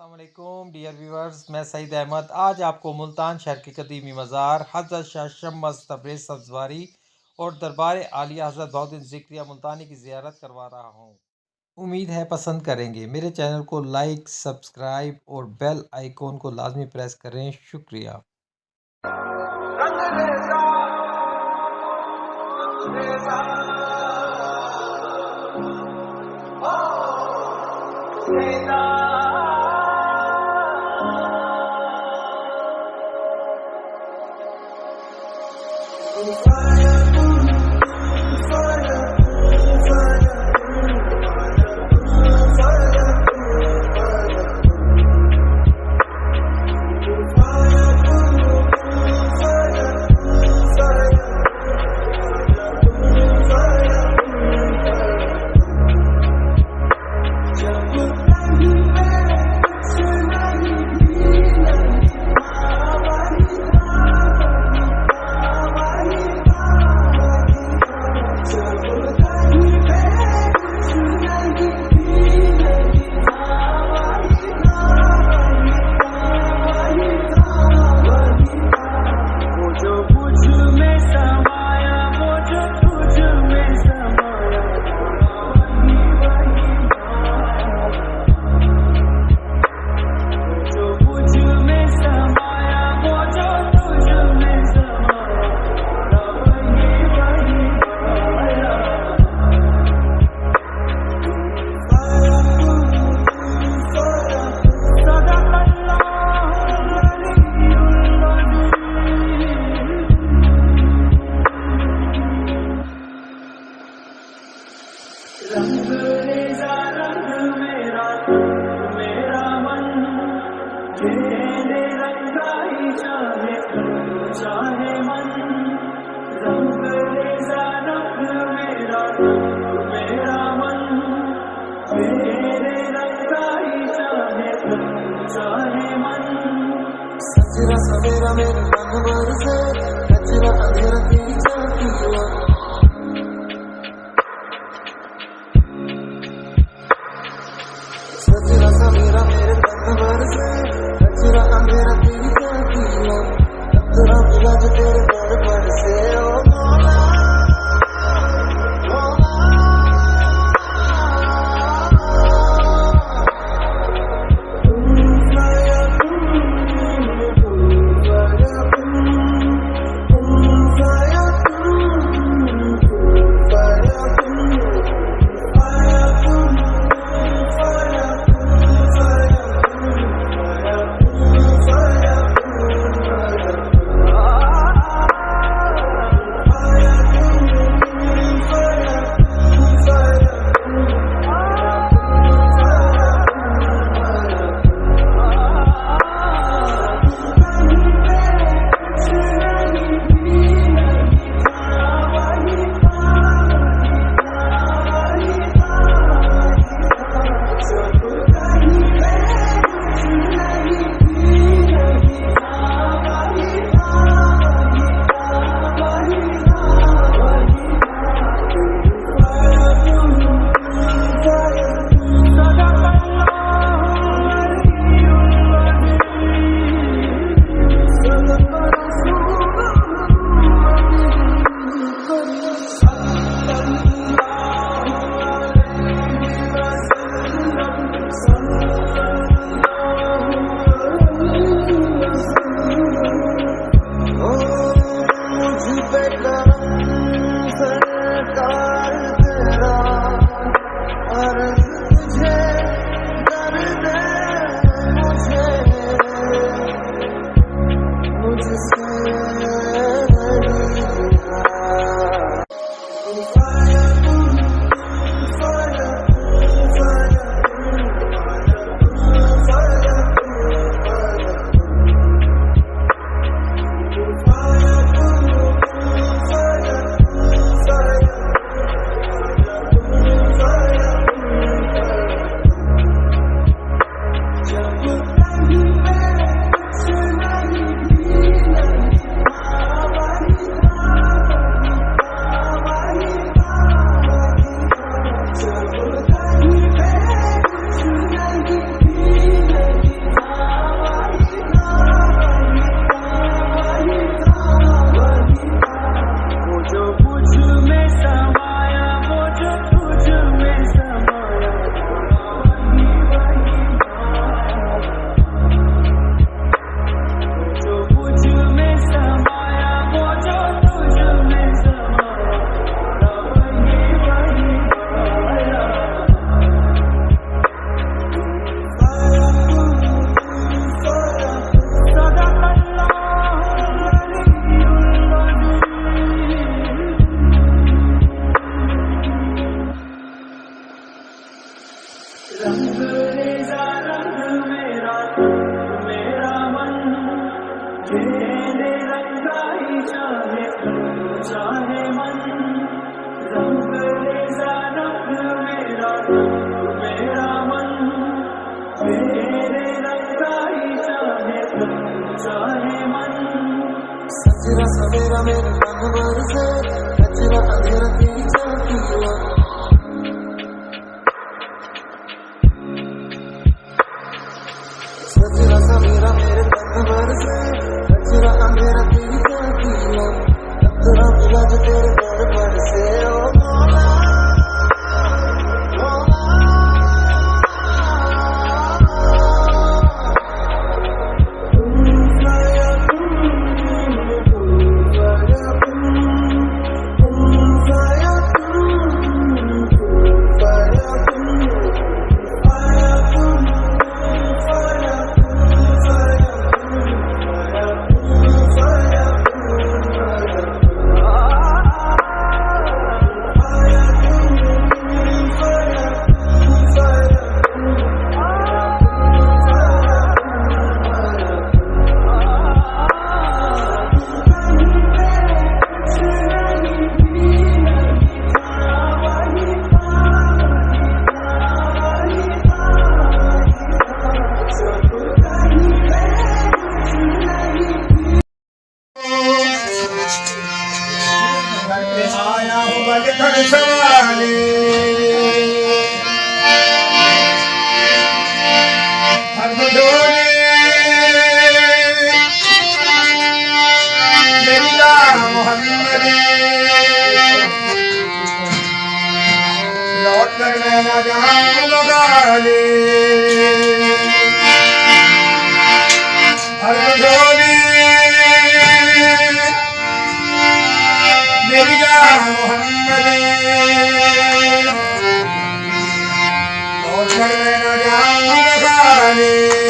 अस्सलाम वालेकुम dear viewers, मैं सईद अहमद आज आपको मुल्तान शहर के कदीमी मज़ार हज़रत शाह शम्स तबरेज़ सब्ज़वारी और दरबार आलिया हज़रत बहाउद्दीन ज़िक्रिया मुल्तानी की ज़ियारत करवा रहा हूँ। उम्मीद है पसंद करेंगे। मेरे चैनल को लाइक, सब्सक्राइब और बेल आइकॉन को लाजमी प्रेस करें। शुक्रिया। सजरा सवेरा मेरे रंग बरसे, कचरा अंधेरा तेरी झांकी हुआ। सजरा सवेरा मेरे रंग बरसे, कचरा अंधेरा तेरी झांकी हुआ। तेरा मिला जो तेरे दरबार से, ओ मौला तेरे रंगाई चाहे तन चाहे मन रंग रेजा रंग मेरा रंग मेरा मन तेरे रंगाई चाहे तन चाहे मन सजरा सवेरा मेरे तन बरसे कचरा अंधेरा तेरी झांकी सजरा सवेरा मेरे तन बरसे कचरा अंधेरा तेरी झांकी कतरा मिला जो तेरे दर से ओ मौला आया हूँ बलखड़ सवाले हम डोले मेरा मोहम्मद लौट कर मैं जहाँ लगा ले हर डोले मेरा मोहम्मद लौट कर मैं जहाँ लगा ले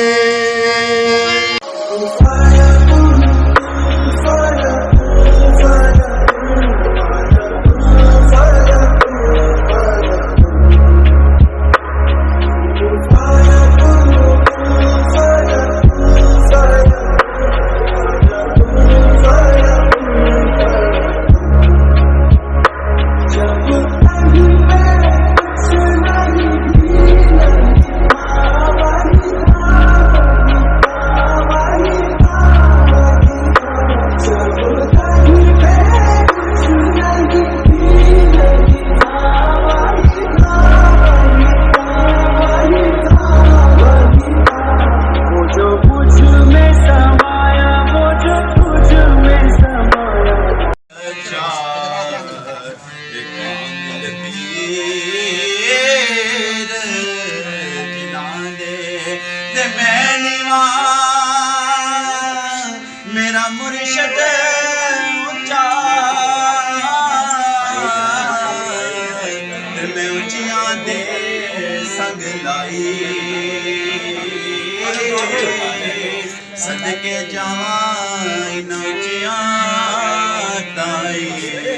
मेरा मुर्शद ऊंचा मैं ऊंचियां दे संग लाई सदके जावां इन ऊंचियां ताई